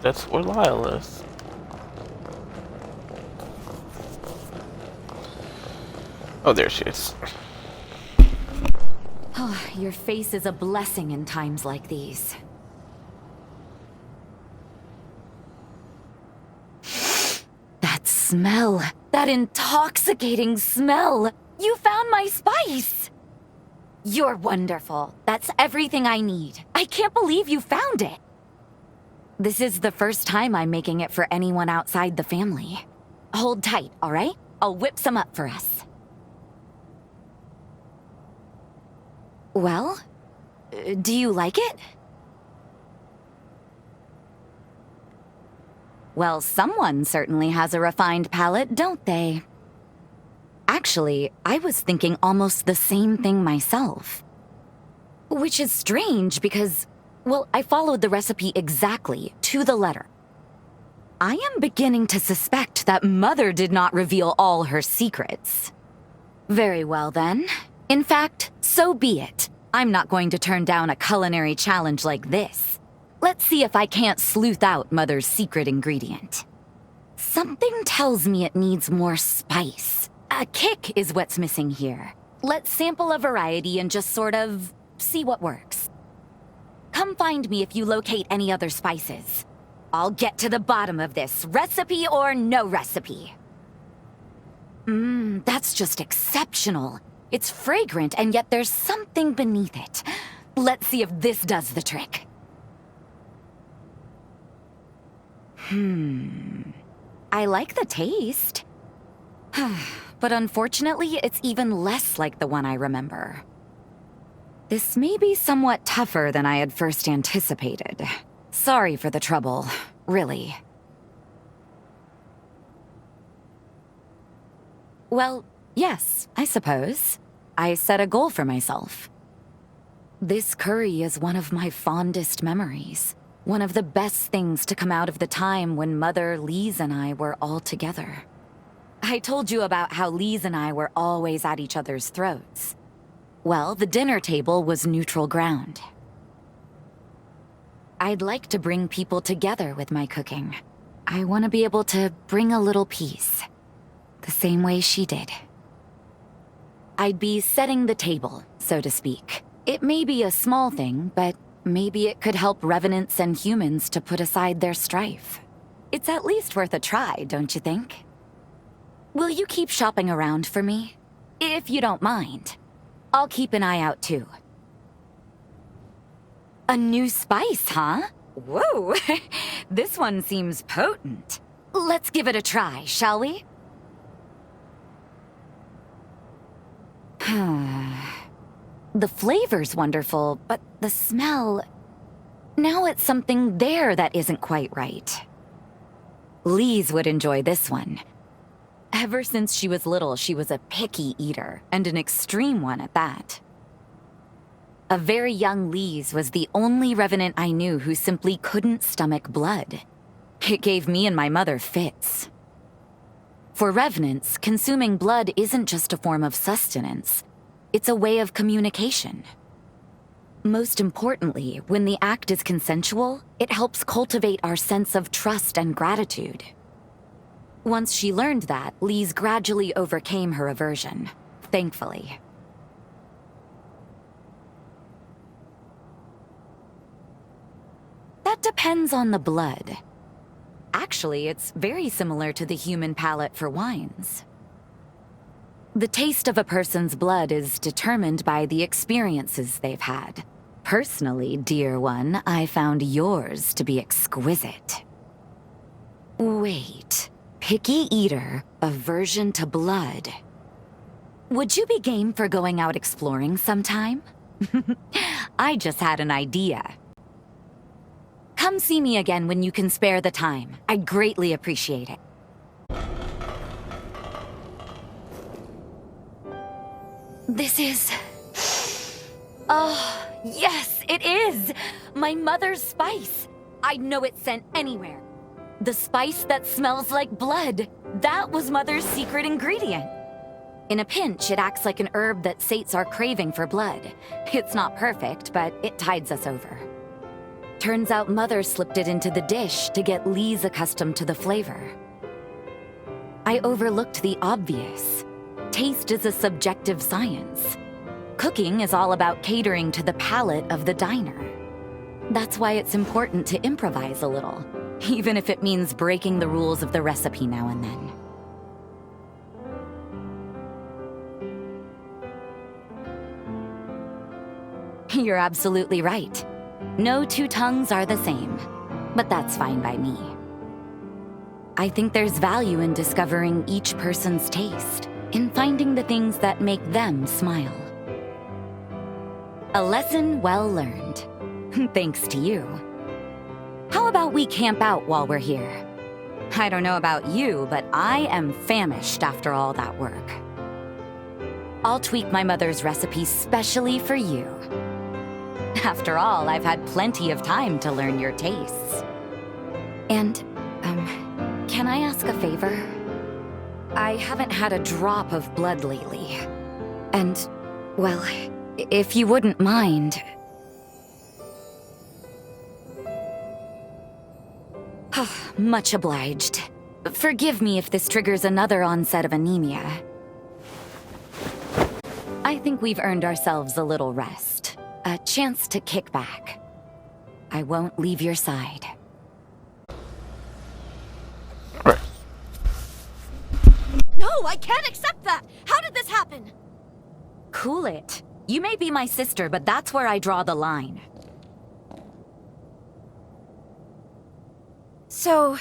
That's where Lyle is. Oh, there she is. Oh, your face is a blessing in times like these. That smell! That intoxicating smell! You found my spice! You're wonderful. That's everything I need. I can't believe you found it. This is the first time I'm making it for anyone outside the family. Hold tight, all right? I'll whip some up for us. Well, do you like it? Well, someone certainly has a refined palate, don't they? Actually, I was thinking almost the same thing myself. Which is strange because, well, I followed the recipe exactly to the letter. I am beginning to suspect that Mother did not reveal all her secrets. Very well then. In fact, so be it. I'm not going to turn down a culinary challenge like this. Let's see if I can't sleuth out Mother's secret ingredient. Something tells me it needs more spice. A kick is what's missing here. Let's sample a variety and just sort of see what works. Come find me if you locate any other spices. I'll get to the bottom of this, recipe or no recipe. That's just exceptional. It's fragrant, and yet there's something beneath it. Let's see if this does the trick. I like the taste. But unfortunately, it's even less like the one I remember. This may be somewhat tougher than I had first anticipated. Sorry for the trouble, really. Well, yes, I suppose. I set a goal for myself. This curry is one of my fondest memories. One of the best things to come out of the time when Mother, Lise, and I were all together. I told you about how Lise and I were always at each other's throats. Well, the dinner table was neutral ground. I'd like to bring people together with my cooking. I want to be able to bring a little peace, the same way she did. I'd be setting the table, so to speak. It may be a small thing, but maybe it could help revenants and humans to put aside their strife. It's at least worth a try, don't you think? Will you keep shopping around for me? If you don't mind. I'll keep an eye out too. A new spice, huh? Whoa! This one seems potent. Let's give it a try, shall we? The flavor's wonderful, but the smell... Now it's something there that isn't quite right. Lise would enjoy this one. Ever since she was little, she was a picky eater, and an extreme one at that. A very young Lise was the only revenant I knew who simply couldn't stomach blood. It gave me and my mother fits. For revenants, consuming blood isn't just a form of sustenance. It's a way of communication. Most importantly, when the act is consensual, it helps cultivate our sense of trust and gratitude. Once she learned that, Lise gradually overcame her aversion, thankfully. That depends on the blood. Actually, it's very similar to the human palate for wines. The taste of a person's blood is determined by the experiences they've had. Personally, dear one, I found yours to be exquisite. Wait, picky eater, aversion to blood. Would you be game for going out exploring sometime? I just had an idea. Come see me again when you can spare the time. I'd greatly appreciate it. This is... Oh, yes, it is! My mother's spice. I'd know it sent anywhere. The spice that smells like blood. That was Mother's secret ingredient. In a pinch, it acts like an herb that sates our craving for blood. It's not perfect, but it tides us over. Turns out Mother slipped it into the dish to get Lee's accustomed to the flavor. I overlooked the obvious. Taste is a subjective science. Cooking is all about catering to the palate of the diner. That's why it's important to improvise a little, even if it means breaking the rules of the recipe now and then. You're absolutely right. No two tongues are the same, but that's fine by me. I think there's value in discovering each person's taste, in finding the things that make them smile. A lesson well learned. Thanks to you. How about we camp out while we're here? I don't know about you, but I am famished after all that work. I'll tweak my mother's recipe specially for you. After all, I've had plenty of time to learn your tastes. And, can I ask a favor? I haven't had a drop of blood lately. And, well, if you wouldn't mind... Much obliged. Forgive me if this triggers another onset of anemia. I think we've earned ourselves a little rest. A chance to kick back. I won't leave your side. Right. No, I can't accept that! How did this happen? Cool it. You may be my sister, but that's where I draw the line. So,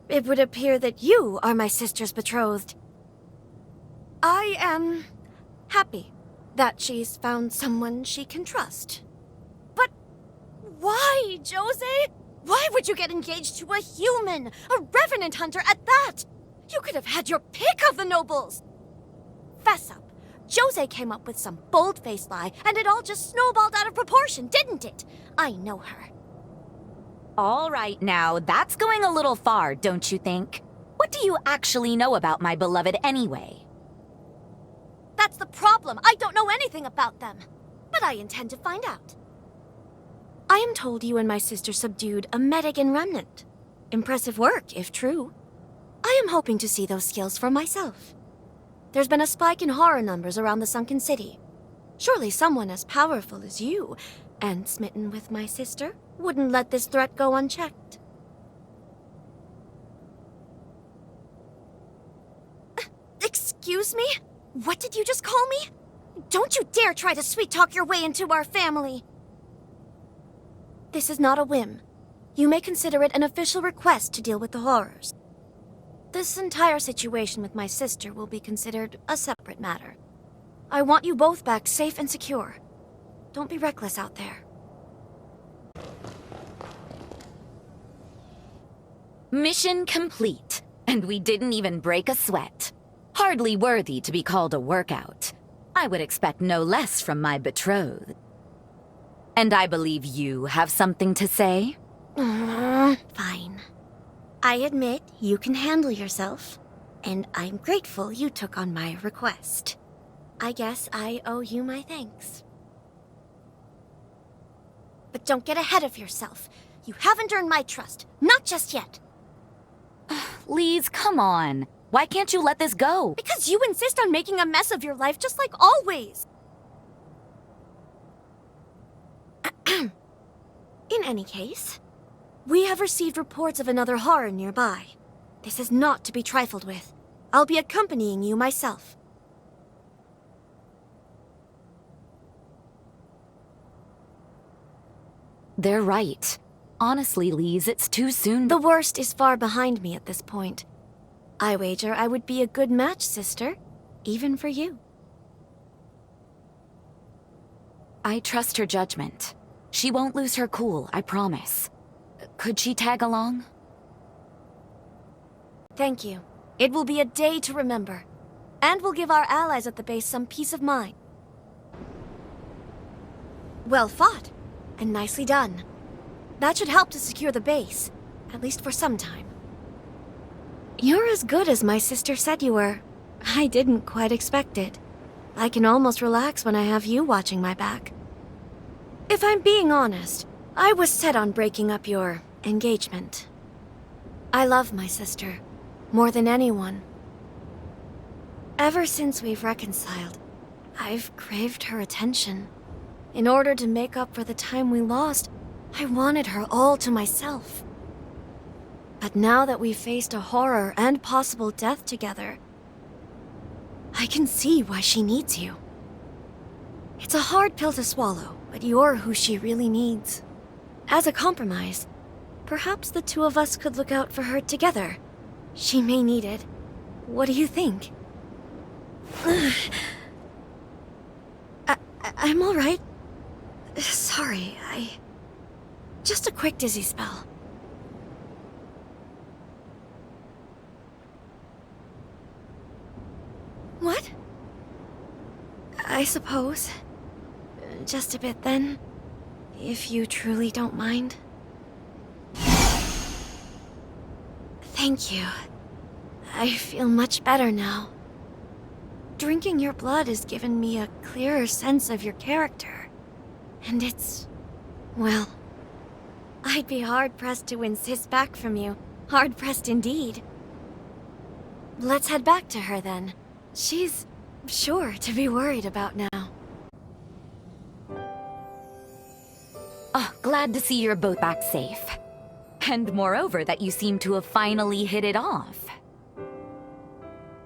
it would appear that you are my sister's betrothed. I am happy that she's found someone she can trust. But why, Josee? Why would you get engaged to a human, a revenant hunter at that? You could have had your pick of the nobles. Fess up. Josee came up with some bold-faced lie, and it all just snowballed out of proportion, didn't it? I know her. All right now, that's going a little far, don't you think? What do you actually know about my beloved anyway? That's the problem. I don't know anything about them. But I intend to find out. I am told you and my sister subdued a Medigan remnant. Impressive work, if true. I am hoping to see those skills for myself. There's been a spike in horror numbers around the sunken city. Surely someone as powerful as you, and smitten with my sister, wouldn't let this threat go unchecked. Excuse me? What did you just call me? Don't you dare try to sweet-talk your way into our family! This is not a whim. You may consider it an official request to deal with the horrors. This entire situation with my sister will be considered a separate matter. I want you both back safe and secure. Don't be reckless out there. Mission complete, and we didn't even break a sweat. Hardly worthy to be called a workout. I would expect no less from my betrothed. And I believe you have something to say? Fine. I admit you can handle yourself, and I'm grateful you took on my request. I guess I owe you my thanks. But don't get ahead of yourself. You haven't earned my trust, not just yet. Lise, come on. Why can't you let this go? Because you insist on making a mess of your life just like always. In any case, we have received reports of another horror nearby. This is not to be trifled with. I'll be accompanying you myself. They're right. Honestly, Lise, it's too soon. The worst is far behind me at this point. I wager I would be a good match, sister. Even for you. I trust her judgment. She won't lose her cool, I promise. Could she tag along? Thank you. It will be a day to remember. And will give our allies at the base some peace of mind. Well fought. And nicely done. That should help to secure the base. At least for some time. You're as good as my sister said you were. I didn't quite expect it. I can almost relax when I have you watching my back. If I'm being honest, I was set on breaking up your engagement. I love my sister more than anyone. Ever since we've reconciled, I've craved her attention. In order to make up for the time we lost, I wanted her all to myself. But now that we've faced a horror and possible death together, I can see why she needs you. It's a hard pill to swallow, but you're who she really needs. As a compromise, perhaps the two of us could look out for her together. She may need it. What do you think? I'm all right. Sorry, just a quick dizzy spell. What? I suppose. Just a bit then, if you truly don't mind. Thank you. I feel much better now. Drinking your blood has given me a clearer sense of your character. And it's... well, I'd be hard-pressed to win Sis back from you. Hard-pressed indeed. Let's head back to her then. She's sure to be worried about now. Oh, glad to see you're both back safe. And moreover, that you seem to have finally hit it off.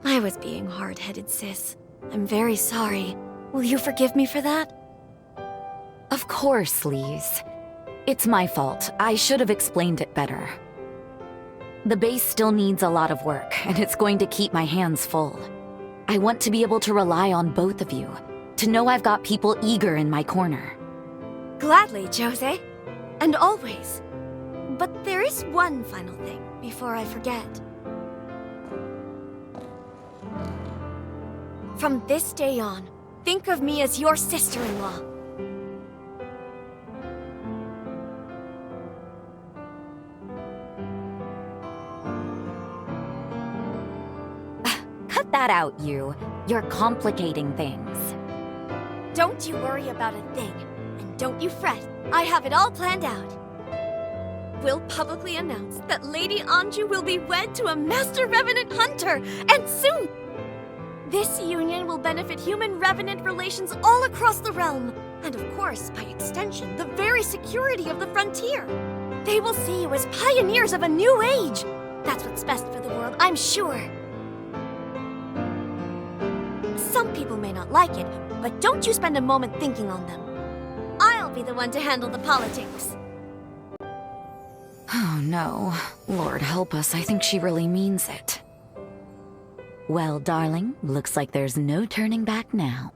I was being hard-headed, Sis. I'm very sorry. Will you forgive me for that? Of course, Lise. It's my fault. I should have explained it better. The base still needs a lot of work, and it's going to keep my hands full. I want to be able to rely on both of you, to know I've got people eager in my corner. Gladly, Josee. And always. But there is one final thing before I forget. From this day on, think of me as your sister-in-law. Cut that out, you. You're complicating things. Don't you worry about a thing, and don't you fret. I have it all planned out. We'll publicly announce that Lady Anju will be wed to a Master Revenant Hunter, and soon! This union will benefit human-revenant relations all across the realm, and of course, by extension, the very security of the frontier. They will see you as pioneers of a new age. That's what's best for the world, I'm sure. Some people may not like it, but don't you spend a moment thinking on them. I'll be the one to handle the politics. Oh no. Lord help us, I think she really means it. Well, darling, looks like there's no turning back now.